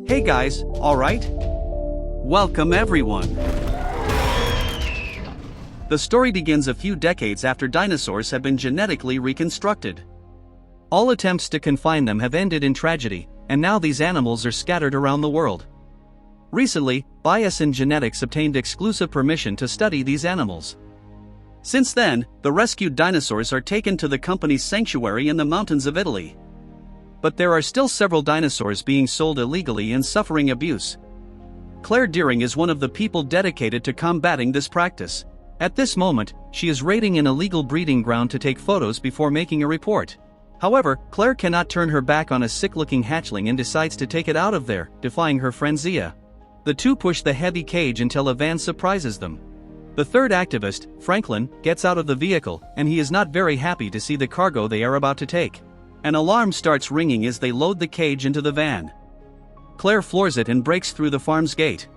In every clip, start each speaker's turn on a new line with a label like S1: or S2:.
S1: Hey guys, alright? Welcome everyone. The story begins a few decades after dinosaurs have been genetically reconstructed. All attempts to confine them have ended in tragedy, and now these animals are scattered around the world. Recently, BioSyn Genetics obtained exclusive permission to study these animals. Since then, the rescued dinosaurs are taken to the company's sanctuary in the mountains of Italy. But there are still several dinosaurs being sold illegally and suffering abuse. Claire Deering is one of the people dedicated to combating this practice. At this moment, she is raiding an illegal breeding ground to take photos before making a report. However, Claire cannot turn her back on a sick-looking hatchling and decides to take it out of there, defying her friend Zia. The two push the heavy cage until a van surprises them. The third activist, Franklin, gets out of the vehicle, and he is not very happy to see the cargo they are about to take. An alarm starts ringing as they load the cage into the van. Claire floors it and breaks through the farm's gate.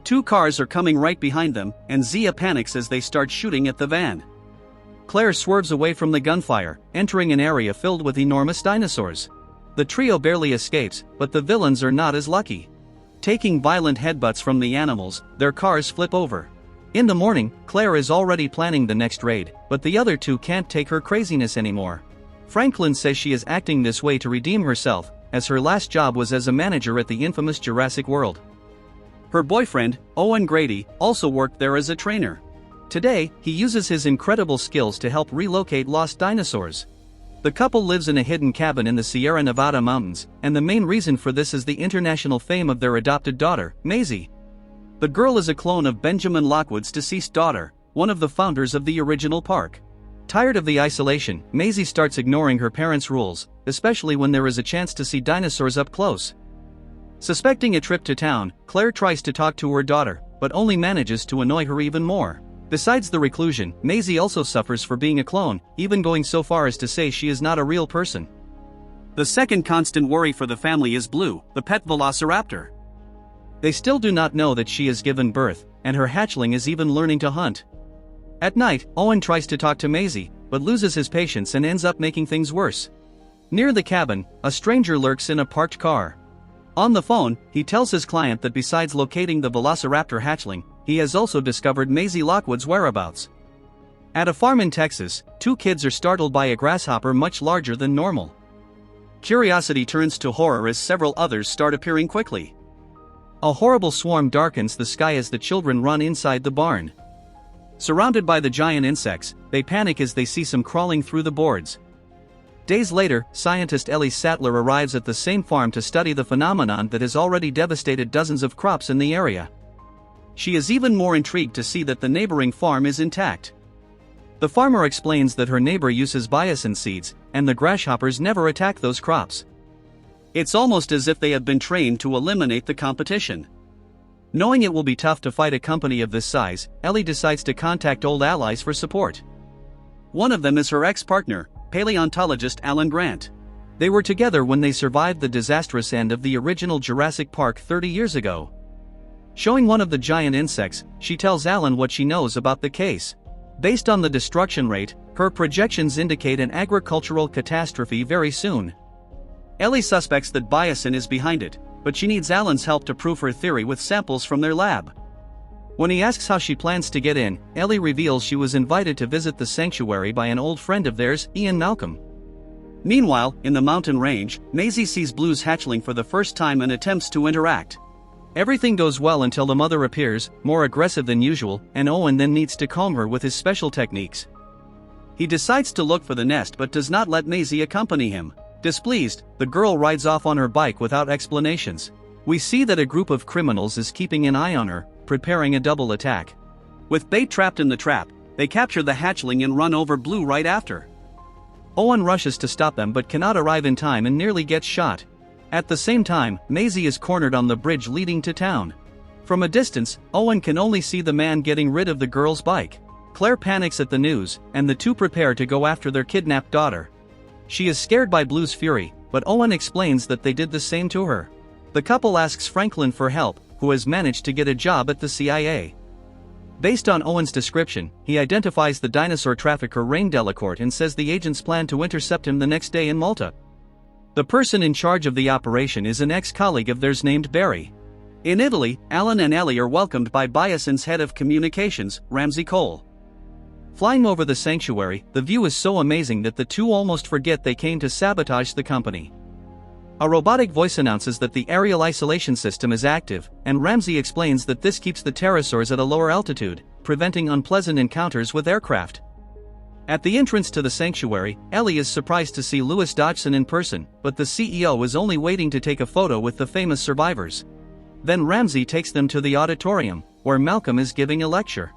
S1: Two cars are coming right behind them, and Zia panics as they start shooting at the van. Claire swerves away from the gunfire, entering an area filled with enormous dinosaurs. The trio barely escapes, but the villains are not as lucky. Taking violent headbutts from the animals, their cars flip over. In the morning, Claire is already planning the next raid, but the other two can't take her craziness anymore. Franklin says she is acting this way to redeem herself, as her last job was as a manager at the infamous Jurassic World. Her boyfriend, Owen Grady, also worked there as a trainer. Today, he uses his incredible skills to help relocate lost dinosaurs. The couple lives in a hidden cabin in the Sierra Nevada mountains, and the main reason for this is the international fame of their adopted daughter, Maisie. The girl is a clone of Benjamin Lockwood's deceased daughter, one of the founders of the original park. Tired of the isolation, Maisie starts ignoring her parents' rules, especially when there is a chance to see dinosaurs up close. Suspecting a trip to town, Claire tries to talk to her daughter, but only manages to annoy her even more. Besides the reclusion, Maisie also suffers for being a clone, even going so far as to say she is not a real person. The second constant worry for the family is Blue, the pet velociraptor. They still do not know that she has given birth, and her hatchling is even learning to hunt. At night, Owen tries to talk to Maisie, but loses his patience and ends up making things worse. Near the cabin, a stranger lurks in a parked car. On the phone, he tells his client that besides locating the velociraptor hatchling, he has also discovered Maisie Lockwood's whereabouts. At a farm in Texas, two kids are startled by a grasshopper much larger than normal. Curiosity turns to horror as several others start appearing quickly. A horrible swarm darkens the sky as the children run inside the barn. Surrounded by the giant insects, they panic as they see some crawling through the boards. Days later, scientist Ellie Sattler arrives at the same farm to study the phenomenon that has already devastated dozens of crops in the area. She is even more intrigued to see that the neighboring farm is intact. The farmer explains that her neighbor uses BioSyn seeds, and the grasshoppers never attack those crops. It's almost as if they have been trained to eliminate the competition. Knowing it will be tough to fight a company of this size, Ellie decides to contact old allies for support. One of them is her ex-partner, paleontologist Alan Grant. They were together when they survived the disastrous end of the original Jurassic Park 30 years ago. Showing one of the giant insects, she tells Alan what she knows about the case. Based on the destruction rate, her projections indicate an agricultural catastrophe very soon. Ellie suspects that BioSyn is behind it, but she needs Alan's help to prove her theory with samples from their lab. When he asks how she plans to get in, Ellie reveals she was invited to visit the sanctuary by an old friend of theirs, Ian Malcolm. Meanwhile, in the mountain range, Maisie sees Blue's hatchling for the first time and attempts to interact. Everything goes well until the mother appears, more aggressive than usual, and Owen then needs to calm her with his special techniques. He decides to look for the nest but does not let Maisie accompany him. Displeased, the girl rides off on her bike without explanations. We see that a group of criminals is keeping an eye on her, preparing a double attack. With bait trapped in the trap, they capture the hatchling and run over Blue right after. Owen rushes to stop them but cannot arrive in time and nearly gets shot. At the same time, Maisie is cornered on the bridge leading to town. From a distance, Owen can only see the man getting rid of the girl's bike. Claire panics at the news, and the two prepare to go after their kidnapped daughter. She is scared by Blue's fury, but Owen explains that they did the same to her. The couple asks Franklin for help, who has managed to get a job at the CIA. Based on Owen's description, he identifies the dinosaur trafficker Rain Delacourt and says the agents plan to intercept him the next day in Malta. The person in charge of the operation is an ex-colleague of theirs named Barry. In Italy, Alan and Ellie are welcomed by BioSyn's head of communications, Ramsey Cole. Flying over the sanctuary, the view is so amazing that the two almost forget they came to sabotage the company. A robotic voice announces that the aerial isolation system is active, and Ramsey explains that this keeps the pterosaurs at a lower altitude, preventing unpleasant encounters with aircraft. At the entrance to the sanctuary, Ellie is surprised to see Louis Dodgson in person, but the CEO is only waiting to take a photo with the famous survivors. Then Ramsey takes them to the auditorium, where Malcolm is giving a lecture.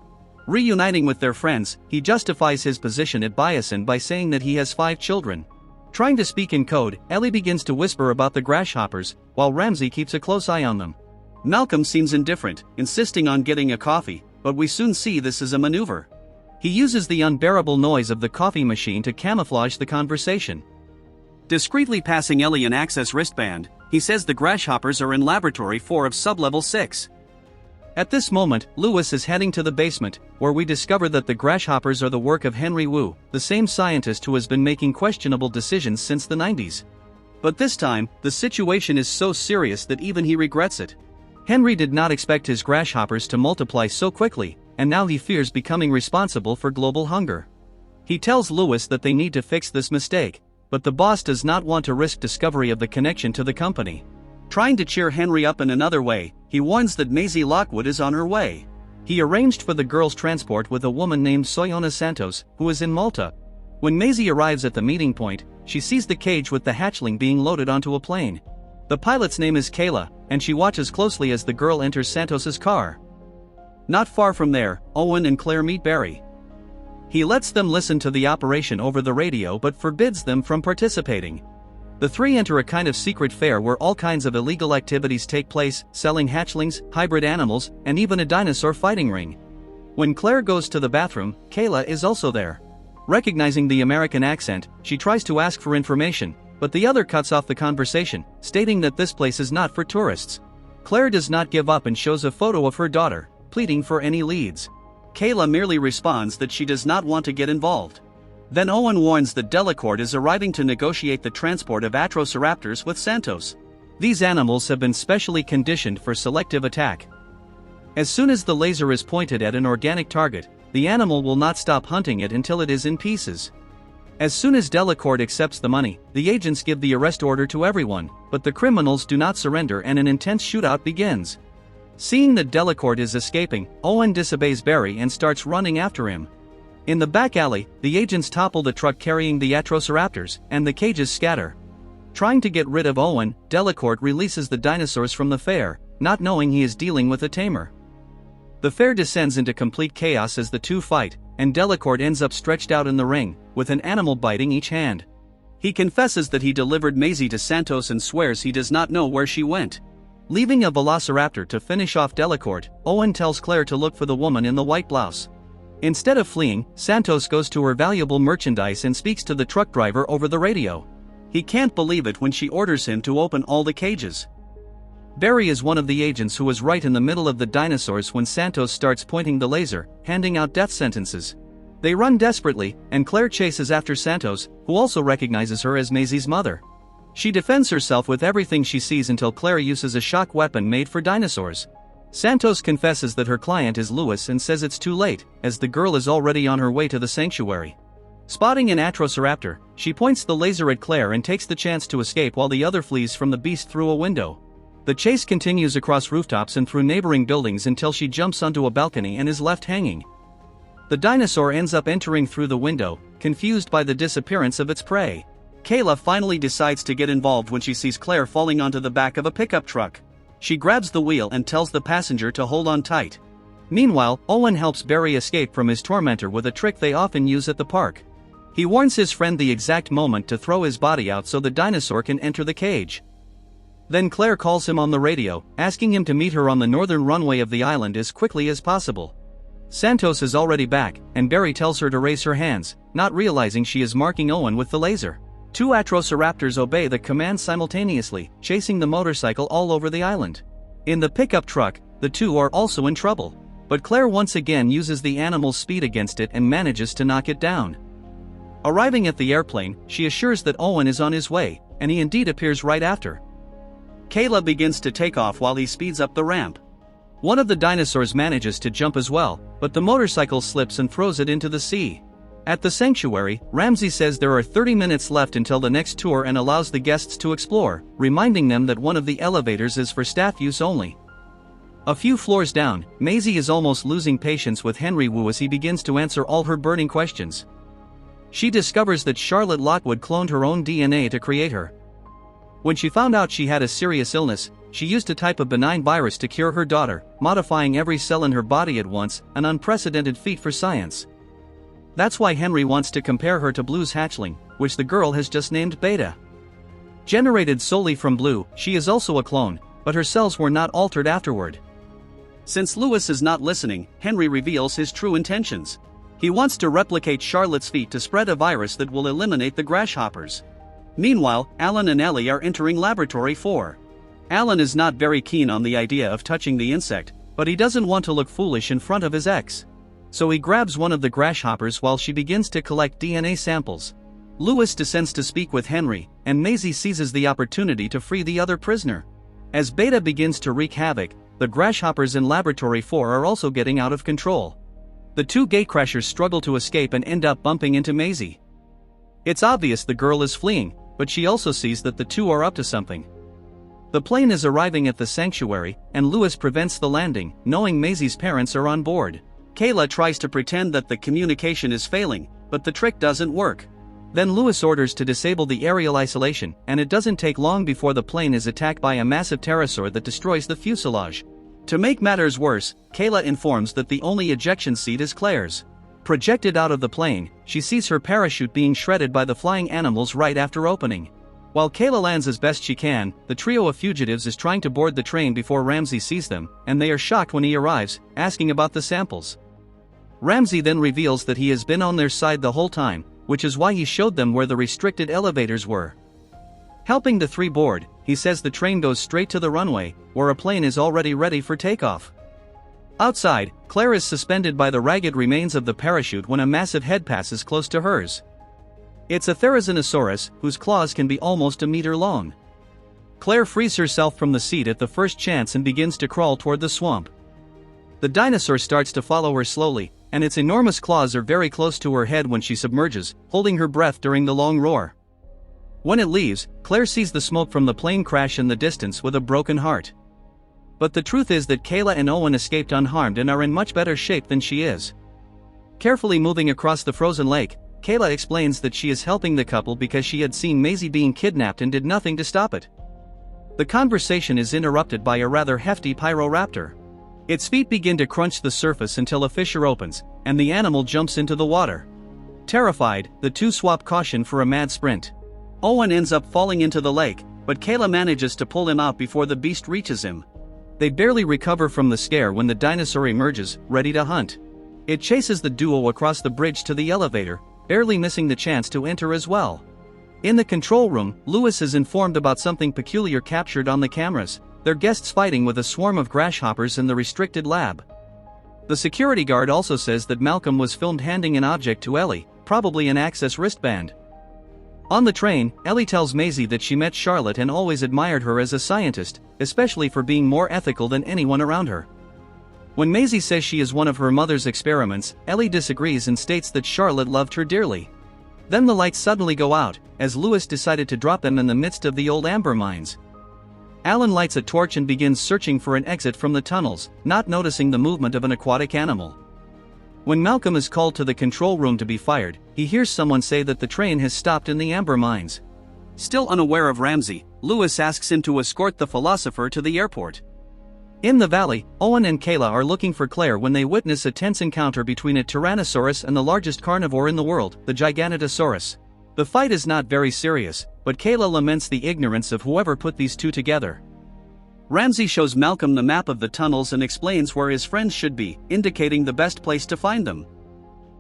S1: Reuniting with their friends, he justifies his position at BioSyn by saying that he has 5 children. Trying to speak in code, Ellie begins to whisper about the grasshoppers, while Ramsey keeps a close eye on them. Malcolm seems indifferent, insisting on getting a coffee, but we soon see this is a maneuver. He uses the unbearable noise of the coffee machine to camouflage the conversation. Discreetly passing Ellie an access wristband, he says the grasshoppers are in Laboratory 4 of Sublevel 6. At this moment, Louis is heading to the basement, where we discover that the grasshoppers are the work of Henry Wu, the same scientist who has been making questionable decisions since the 90s. But this time, the situation is so serious that even he regrets it. Henry did not expect his grasshoppers to multiply so quickly, and now he fears becoming responsible for global hunger. He tells Louis that they need to fix this mistake, but the boss does not want to risk discovery of the connection to the company. Trying to cheer Henry up in another way, he warns that Maisie Lockwood is on her way. He arranged for the girl's transport with a woman named Soyona Santos, who is in Malta. When Maisie arrives at the meeting point, she sees the cage with the hatchling being loaded onto a plane. The pilot's name is Kayla, and she watches closely as the girl enters Santos's car. Not far from there, Owen and Claire meet Barry. He lets them listen to the operation over the radio but forbids them from participating. The three enter a kind of secret fair where all kinds of illegal activities take place, selling hatchlings, hybrid animals, and even a dinosaur fighting ring. When Claire goes to the bathroom, Kayla is also there. Recognizing the American accent, she tries to ask for information, but the other cuts off the conversation, stating that this place is not for tourists. Claire does not give up and shows a photo of her daughter, pleading for any leads. Kayla merely responds that she does not want to get involved. Then Owen warns that Delacourt is arriving to negotiate the transport of Atrociraptors with Santos. These animals have been specially conditioned for selective attack. As soon as the laser is pointed at an organic target, the animal will not stop hunting it until it is in pieces. As soon as Delacourt accepts the money, the agents give the arrest order to everyone, but the criminals do not surrender and an intense shootout begins. Seeing that Delacourt is escaping, Owen disobeys Barry and starts running after him. In the back alley, the agents topple the truck carrying the Atrociraptors, and the cages scatter. Trying to get rid of Owen, Delacourt releases the dinosaurs from the fair, not knowing he is dealing with a tamer. The fair descends into complete chaos as the two fight, and Delacourt ends up stretched out in the ring, with an animal biting each hand. He confesses that he delivered Maisie to Santos and swears he does not know where she went. Leaving a velociraptor to finish off Delacourt, Owen tells Claire to look for the woman in the white blouse. Instead of fleeing, Santos goes to her valuable merchandise and speaks to the truck driver over the radio. He can't believe it when she orders him to open all the cages. Barry is one of the agents who was right in the middle of the dinosaurs when Santos starts pointing the laser, handing out death sentences. They run desperately, and Claire chases after Santos, who also recognizes her as Maisie's mother. She defends herself with everything she sees until Claire uses a shock weapon made for dinosaurs. Santos confesses that her client is Louis and says it's too late, as the girl is already on her way to the sanctuary. Spotting an Atrociraptor, she points the laser at Claire and takes the chance to escape while the other flees from the beast through a window. The chase continues across rooftops and through neighboring buildings until she jumps onto a balcony and is left hanging. The dinosaur ends up entering through the window, confused by the disappearance of its prey. Kayla finally decides to get involved when she sees Claire falling onto the back of a pickup truck. She grabs the wheel and tells the passenger to hold on tight. Meanwhile, Owen helps Barry escape from his tormentor with a trick they often use at the park. He warns his friend the exact moment to throw his body out so the dinosaur can enter the cage. Then Claire calls him on the radio, asking him to meet her on the northern runway of the island as quickly as possible. Santos is already back, and Barry tells her to raise her hands, not realizing she is marking Owen with the laser. Two Atrociraptors obey the command simultaneously, chasing the motorcycle all over the island. In the pickup truck, the two are also in trouble. But Claire once again uses the animal's speed against it and manages to knock it down. Arriving at the airplane, she assures that Owen is on his way, and he indeed appears right after. Kayla begins to take off while he speeds up the ramp. One of the dinosaurs manages to jump as well, but the motorcycle slips and throws it into the sea. At the sanctuary, Ramsey says there are 30 minutes left until the next tour and allows the guests to explore, reminding them that one of the elevators is for staff use only. A few floors down, Maisie is almost losing patience with Henry Wu as he begins to answer all her burning questions. She discovers that Charlotte Lockwood cloned her own DNA to create her. When she found out she had a serious illness, she used a type of benign virus to cure her daughter, modifying every cell in her body at once, an unprecedented feat for science. That's why Henry wants to compare her to Blue's hatchling, which the girl has just named Beta. Generated solely from Blue, she is also a clone, but her cells were not altered afterward. Since Lewis is not listening, Henry reveals his true intentions. He wants to replicate Charlotte's feat to spread a virus that will eliminate the grasshoppers. Meanwhile, Alan and Ellie are entering Laboratory 4. Alan is not very keen on the idea of touching the insect, but he doesn't want to look foolish in front of his ex. So he grabs one of the grasshoppers while she begins to collect DNA samples. Lewis descends to speak with Henry, and Maisie seizes the opportunity to free the other prisoner. As Beta begins to wreak havoc, the grasshoppers in Laboratory 4 are also getting out of control. The two gatecrashers struggle to escape and end up bumping into Maisie. It's obvious the girl is fleeing, but she also sees that the two are up to something. The plane is arriving at the sanctuary, and Lewis prevents the landing, knowing Maisie's parents are on board. Kayla tries to pretend that the communication is failing, but the trick doesn't work. Then Lewis orders to disable the aerial isolation, and it doesn't take long before the plane is attacked by a massive pterosaur that destroys the fuselage. To make matters worse, Kayla informs that the only ejection seat is Claire's. Projected out of the plane, she sees her parachute being shredded by the flying animals right after opening. While Kayla lands as best she can, the trio of fugitives is trying to board the train before Ramsey sees them, and they are shocked when he arrives, asking about the samples. Ramsey then reveals that he has been on their side the whole time, which is why he showed them where the restricted elevators were. Helping the three board, he says the train goes straight to the runway, where a plane is already ready for takeoff. Outside, Claire is suspended by the ragged remains of the parachute when a massive head passes close to hers. It's a Therizinosaurus, whose claws can be almost a meter long. Claire frees herself from the seat at the first chance and begins to crawl toward the swamp. The dinosaur starts to follow her slowly, and its enormous claws are very close to her head when she submerges, holding her breath during the long roar. When it leaves, Claire sees the smoke from the plane crash in the distance with a broken heart. But the truth is that Kayla and Owen escaped unharmed and are in much better shape than she is. Carefully moving across the frozen lake, Kayla explains that she is helping the couple because she had seen Maisie being kidnapped and did nothing to stop it. The conversation is interrupted by a rather hefty pyroraptor. Its feet begin to crunch the surface until a fissure opens, and the animal jumps into the water. Terrified, the two swap caution for a mad sprint. Owen ends up falling into the lake, but Kayla manages to pull him out before the beast reaches him. They barely recover from the scare when the dinosaur emerges, ready to hunt. It chases the duo across the bridge to the elevator, barely missing the chance to enter as well. In the control room, Lewis is informed about something peculiar captured on the cameras, their guests fighting with a swarm of grasshoppers in the restricted lab. The security guard also says that Malcolm was filmed handing an object to Ellie, probably an access wristband. On the train, Ellie tells Maisie that she met Charlotte and always admired her as a scientist, especially for being more ethical than anyone around her. When Maisie says she is one of her mother's experiments, Ellie disagrees and states that Charlotte loved her dearly. Then the lights suddenly go out, as Lewis decided to drop them in the midst of the old amber mines. Alan lights a torch and begins searching for an exit from the tunnels, not noticing the movement of an aquatic animal. When Malcolm is called to the control room to be fired, he hears someone say that the train has stopped in the amber mines. Still unaware of Ramsey, Lewis asks him to escort the philosopher to the airport. In the valley, Owen and Kayla are looking for Claire when they witness a tense encounter between a Tyrannosaurus and the largest carnivore in the world, the Giganotosaurus. The fight is not very serious, but Kayla laments the ignorance of whoever put these two together. Ramsey shows Malcolm the map of the tunnels and explains where his friends should be, indicating the best place to find them.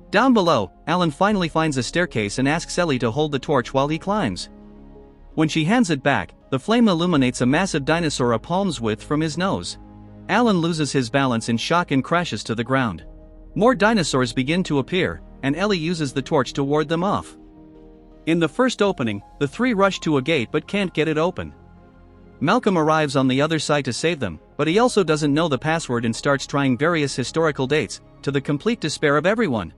S1: Down below, Alan finally finds a staircase and asks Ellie to hold the torch while he climbs. When she hands it back, the flame illuminates a massive dinosaur a palm's width from his nose. Alan loses his balance in shock and crashes to the ground. More dinosaurs begin to appear, and Ellie uses the torch to ward them off. In the first opening, the three rush to a gate but can't get it open. Malcolm arrives on the other side to save them, but he also doesn't know the password and starts trying various historical dates, to the complete despair of everyone.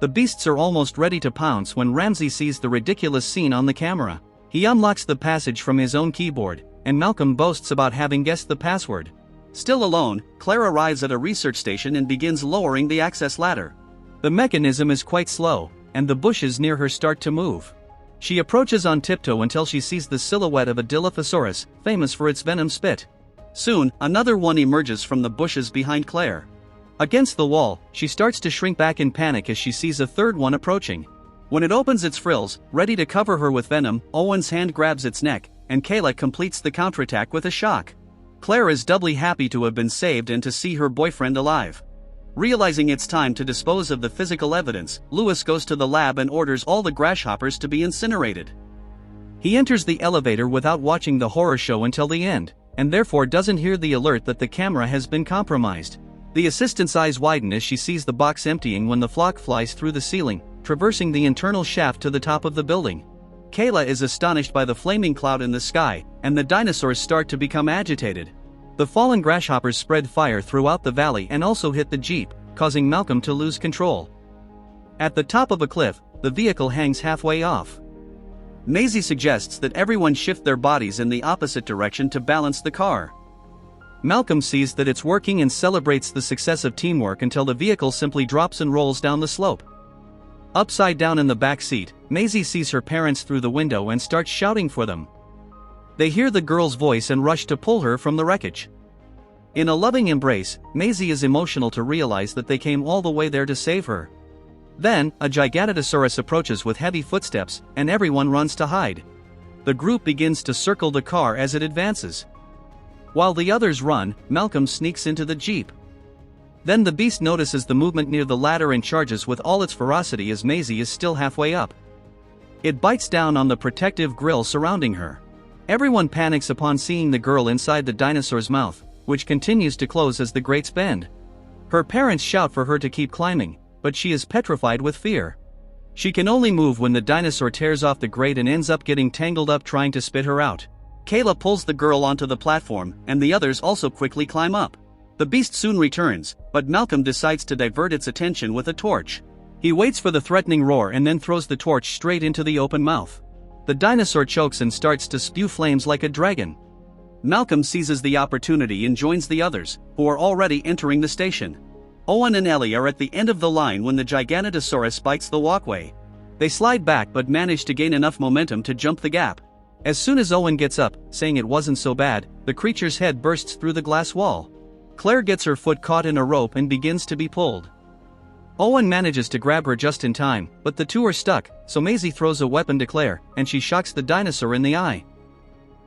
S1: The beasts are almost ready to pounce when Ramsey sees the ridiculous scene on the camera. He unlocks the passage from his own keyboard, and Malcolm boasts about having guessed the password. Still alone, Claire arrives at a research station and begins lowering the access ladder. The mechanism is quite slow, and the bushes near her start to move. She approaches on tiptoe until she sees the silhouette of a Dilophosaurus, famous for its venom spit. Soon, another one emerges from the bushes behind Claire. Against the wall, she starts to shrink back in panic as she sees a third one approaching. When it opens its frills, ready to cover her with venom, Owen's hand grabs its neck, and Kayla completes the counterattack with a shock. Claire is doubly happy to have been saved and to see her boyfriend alive. Realizing it's time to dispose of the physical evidence, Lewis goes to the lab and orders all the grasshoppers to be incinerated. He enters the elevator without watching the horror show until the end, and therefore doesn't hear the alert that the camera has been compromised. The assistant's eyes widen as she sees the box emptying when the flock flies through the ceiling, traversing the internal shaft to the top of the building. Kayla is astonished by the flaming cloud in the sky, and the dinosaurs start to become agitated. The fallen grasshoppers spread fire throughout the valley and also hit the jeep, causing Malcolm to lose control. At the top of a cliff, the vehicle hangs halfway off. Maisie suggests that everyone shift their bodies in the opposite direction to balance the car. Malcolm sees that it's working and celebrates the success of teamwork until the vehicle simply drops and rolls down the slope. Upside down in the back seat, Maisie sees her parents through the window and starts shouting for them. They hear the girl's voice and rush to pull her from the wreckage. In a loving embrace, Maisie is emotional to realize that they came all the way there to save her. Then, a Giganotosaurus approaches with heavy footsteps, and everyone runs to hide. The group begins to circle the car as it advances. While the others run, Malcolm sneaks into the jeep. Then the beast notices the movement near the ladder and charges with all its ferocity as Maisie is still halfway up. It bites down on the protective grill surrounding her. Everyone panics upon seeing the girl inside the dinosaur's mouth, which continues to close as the grates bend. Her parents shout for her to keep climbing, but she is petrified with fear. She can only move when the dinosaur tears off the grate and ends up getting tangled up trying to spit her out. Kayla pulls the girl onto the platform, and the others also quickly climb up. The beast soon returns, but Malcolm decides to divert its attention with a torch. He waits for the threatening roar and then throws the torch straight into the open mouth. The dinosaur chokes and starts to spew flames like a dragon. Malcolm seizes the opportunity and joins the others, who are already entering the station. Owen and Ellie are at the end of the line when the Giganotosaurus bites the walkway. They slide back but manage to gain enough momentum to jump the gap. As soon as Owen gets up, saying it wasn't so bad, the creature's head bursts through the glass wall. Claire gets her foot caught in a rope and begins to be pulled. Owen manages to grab her just in time, but the two are stuck, so Maisie throws a weapon to Claire, and she shocks the dinosaur in the eye.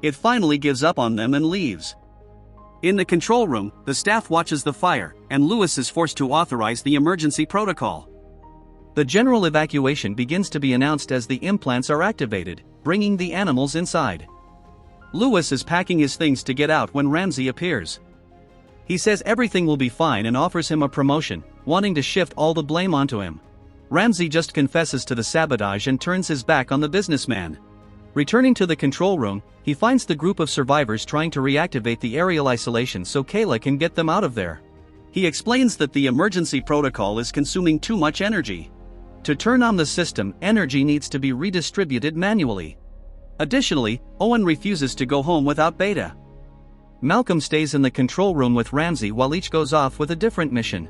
S1: It finally gives up on them and leaves. In the control room, the staff watches the fire, and Lewis is forced to authorize the emergency protocol. The general evacuation begins to be announced as the implants are activated, bringing the animals inside. Lewis is packing his things to get out when Ramsey appears. He says everything will be fine and offers him a promotion, wanting to shift all the blame onto him. Ramsey just confesses to the sabotage and turns his back on the businessman. Returning to the control room, he finds the group of survivors trying to reactivate the aerial isolation so Kayla can get them out of there. He explains that the emergency protocol is consuming too much energy. To turn on the system, energy needs to be redistributed manually. Additionally, Owen refuses to go home without Beta. Malcolm stays in the control room with Ramsey while each goes off with a different mission.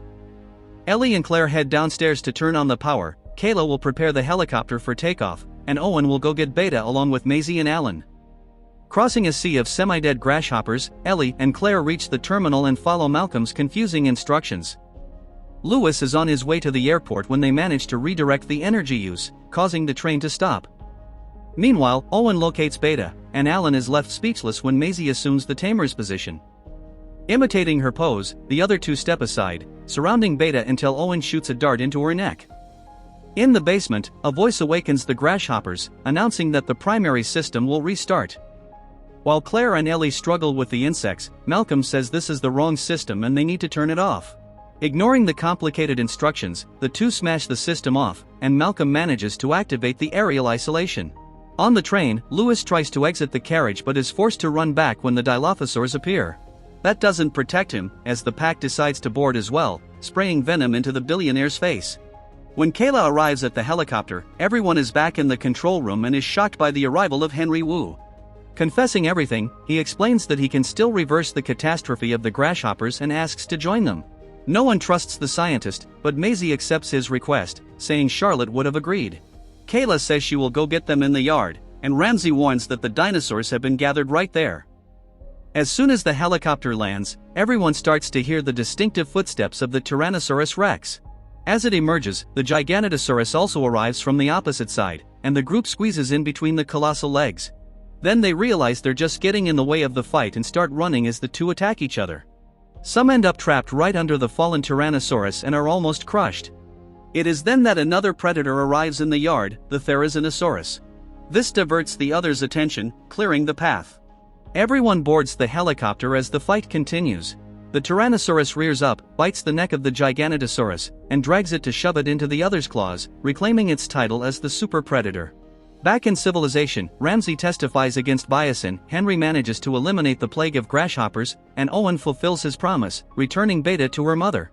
S1: Ellie and Claire head downstairs to turn on the power, Kayla will prepare the helicopter for takeoff, and Owen will go get Beta along with Maisie and Alan. Crossing a sea of semi-dead grasshoppers, Ellie and Claire reach the terminal and follow Malcolm's confusing instructions. Lewis is on his way to the airport when they manage to redirect the energy use, causing the train to stop. Meanwhile, Owen locates Beta, and Alan is left speechless when Maisie assumes the tamer's position. Imitating her pose, the other two step aside, surrounding Beta until Owen shoots a dart into her neck. In the basement, a voice awakens the grasshoppers, announcing that the primary system will restart. While Claire and Ellie struggle with the insects, Malcolm says this is the wrong system and they need to turn it off. Ignoring the complicated instructions, the two smash the system off, and Malcolm manages to activate the aerial isolation. On the train, Lewis tries to exit the carriage but is forced to run back when the Dilophosaurs appear. That doesn't protect him, as the pack decides to board as well, spraying venom into the billionaire's face. When Kayla arrives at the helicopter, everyone is back in the control room and is shocked by the arrival of Henry Wu. Confessing everything, he explains that he can still reverse the catastrophe of the grasshoppers and asks to join them. No one trusts the scientist, but Maisie accepts his request, saying Charlotte would have agreed. Kayla says she will go get them in the yard, and Ramsey warns that the dinosaurs have been gathered right there. As soon as the helicopter lands, everyone starts to hear the distinctive footsteps of the Tyrannosaurus Rex. As it emerges, the Giganotosaurus also arrives from the opposite side, and the group squeezes in between the colossal legs. Then they realize they're just getting in the way of the fight and start running as the two attack each other. Some end up trapped right under the fallen Tyrannosaurus and are almost crushed. It is then that another predator arrives in the yard, the Therizinosaurus. This diverts the others' attention, clearing the path. Everyone boards the helicopter as the fight continues. The Tyrannosaurus rears up, bites the neck of the Giganotosaurus, and drags it to shove it into the other's claws, reclaiming its title as the super predator. Back in civilization, Ramsey testifies against BioSyn, Henry manages to eliminate the plague of grasshoppers, and Owen fulfills his promise, returning Beta to her mother.